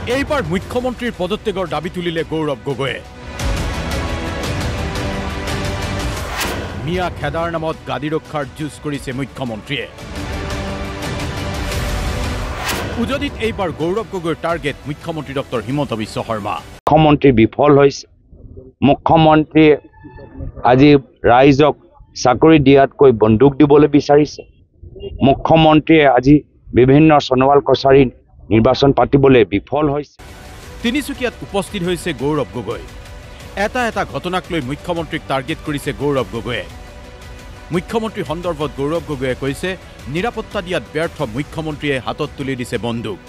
এইবাৰ মুখ্যমন্ত্ৰীৰ পদত্যাগৰ দাবী তুলিলে গৌৰৱ গগৈয়ে। মিয়া খেদাৰ নামত গাদী ৰক্ষাৰ যুঁজ কৰিছে মুখ্যমন্ত্ৰীয়ে। উজনিত এইবাৰ গৌৰৱ গগৈৰ টাৰ্গেট মুখ্যমন্ত্ৰী ডক্টৰ হিমন্ত বিশ্ব শৰ্মা। মুখ্যমন্ত্ৰী বিফল হৈছে। মুখ্যমন্ত্ৰীয়ে আজি ৰাইজক চাকৰি দিয়াতকৈ বন্দুক দিবলৈ বিচাৰিছে। মুখ্যমন্ত্ৰীয়ে আজি বিভিন্ন সোণোৱাল কছাৰী নিৰ্বাচন পাতিবলৈ বিফল হৈছে। তিনিচুকীয়াত উপস্থিত হৈছে গৌৰৱ গগৈ। এটা ঘটনাক লৈ মুখ্যমন্ত্ৰীক টাৰ্গেট কৰিছে গৌৰৱ গগৈয়ে। মুখ্যমন্ত্ৰী সন্দৰ্ভত গৌৰৱ গগৈয়ে কৈছে, নিৰাপত্তা দিয়াত ব্যৰ্থ মুখ্যমন্ত্ৰীয়ে হাতত তুলি দিছে বন্দুক।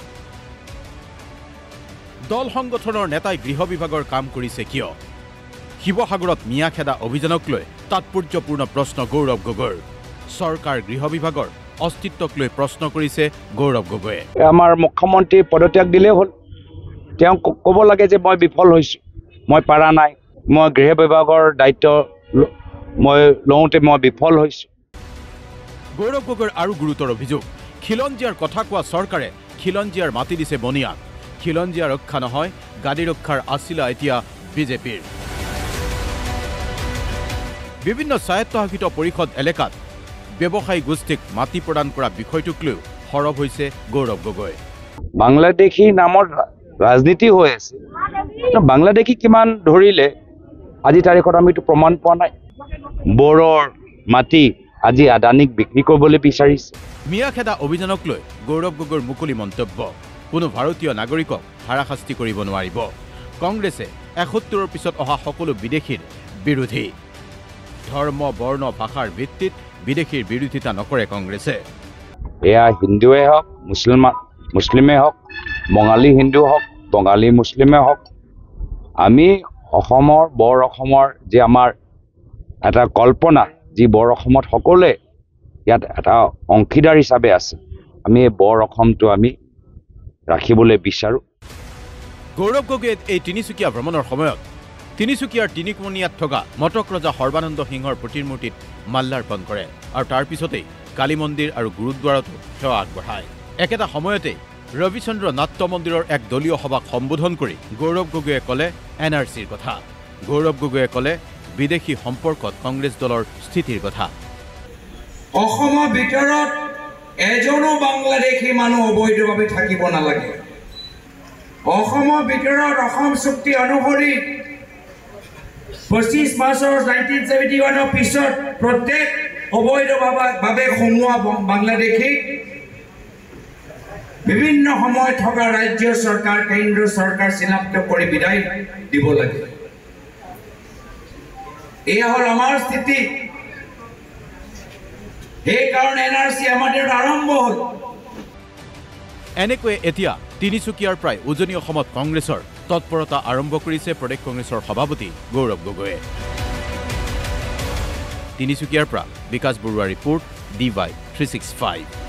দল সংগঠনৰ নেতাই গৃহ বিভাগৰ কাম কৰিছে কিয়? শিৱসাগৰত মিয়া খেদা অভিযানক লৈ তাৎপৰ্যপূৰ্ণ প্ৰশ্ন গৌৰৱ গগৈৰ। চৰকাৰ গৃহ বিভাগৰ অস্তিত্বক লৈ প্ৰশ্ন কৰিছে গৌৰৱ গগৈয়ে। আমাৰ মুখ্যমন্ত্ৰী পদত্যাগ দিলেই হ'ল। তেওঁ ক'ব লাগে যে মই বিফল হৈছোঁ, মই পাৰা নাই, মই গৃহ বিভাগৰ দায়িত্ব মই লওঁতে মই বিফল হৈছোঁ। গৌৰৱ গগৈৰ আৰু গুৰুতৰ অভিযোগ, খিলঞ্জীয়াৰ কথা কোৱা চৰকাৰে খিলঞ্জীয়াৰ মাতি দিছে বনিয়াক। খিলঞ্জীয়া ৰক্ষা নহয়, গাদী ৰক্ষাৰ আছিলা এতিয়া বিজেপিৰ। বিভিন্ন স্বায়ত্তশাসিত পৰিষদ এলেকাত ব্যৱসায়ী গোষ্ঠীক মাটি প্ৰদান কৰা বিষয়টোক লৈ সৰব হৈছে গৌৰৱ গগৈ। বাংলাদেশী নামৰ ৰাজনীতি হৈ আছে। বাংলাদেশী কিমান ধৰিলে আজি তাৰিখত আমিতো প্ৰমাণ পোৱা নাই। বড়োৰ মাটি আজি আদানীক বিক্ৰী কৰিবলৈ বিচাৰিছে। মিয়া খেদা অভিযানক লৈ গৌৰৱ গগৈৰ মুকলি মন্তব্য, কোনো ভাৰতীয় নাগৰিকক হাৰাশাস্তি কৰিব নোৱাৰিব। কংগ্ৰেছে ৭১ৰ পিছত অহা সকলো বিদেশীৰ বিৰোধী। ধৰ্ম, বৰ্ণ, ভাষাৰ ভিত্তিত বিদেশীৰ বিৰোধিতা নকৰে কংগ্ৰেছে। এয়া হিন্দুৱে হওক, মুছলিমেই হওক, বঙালী হিন্দু হওক, বঙালী মুছলিমেই হওক, আমি অসমৰ বৰ অসমৰ যে আমাৰ এটা কল্পনা, যি বৰ অসমত সকলোৱে ইয়াত এটা অংশীদাৰ হিচাপে আছে, আমি এই বৰ অসমটো আমি ৰাখিবলৈ বিচাৰোঁ। গৌৰৱ গগৈয়ে এই তিনিচুকীয়া ভ্ৰমণৰ সময়ত তিনিচুকীয়াৰ তিনিকোণীয়াত থকা মটক ৰজা সৰ্বানন্দ সিংহৰ প্ৰতিমূৰ্তিত মাল্যাৰ্পণ কৰে আৰু তাৰ পিছতেই কালী মন্দিৰ আৰু গুৰুদ্বাৰতো সেৱা আগবঢ়ায়। একেটা সময়তে ৰবিচন্দ্ৰ নাট্য মন্দিৰৰ এক দলীয় সভাক সম্বোধন কৰি গৌৰৱ গগৈয়ে ক'লে NRCৰ কথা। গৌৰৱ গগৈয়ে ক'লে বিদেশী সম্পৰ্কত কংগ্ৰেছ দলৰ স্থিতিৰ কথা। অসমৰ ভিতৰত এজনো বাংলাদেশী মানুহ অবৈধভাৱে থাকিব নালাগে। অসমৰ ভিতৰত অসম চুক্তি অনুসৰি 25 মাৰ্চৰ 1971ৰ পিছত প্ৰত্যেক অবৈধভাৱে সোমোৱা বাংলাদেশীক বিভিন্ন সময়ত থকা ৰাজ্য চৰকাৰ, কেন্দ্ৰ চৰকাৰ চিনাক্ত কৰি বিদায় দিব লাগে। এয়া হ'ল আমাৰ স্থিতি। সেইকাৰণে NRC আমাদেৰ আৰম্ভ হ'ল। এনেকৈয়ে এতিয়া তিনিচুকীয়াৰ প্ৰায় উজনি অসমত কংগ্ৰেছৰ তৎপৰতা আৰম্ভ কৰিছে প্ৰদেশ কংগ্ৰেছৰ সভাপতি গৌৰৱ গগৈয়ে। তিনিচুকীয়াৰ পৰা বিকাশ বৰুৱাৰ ৰিপৰ্ট, DY 365।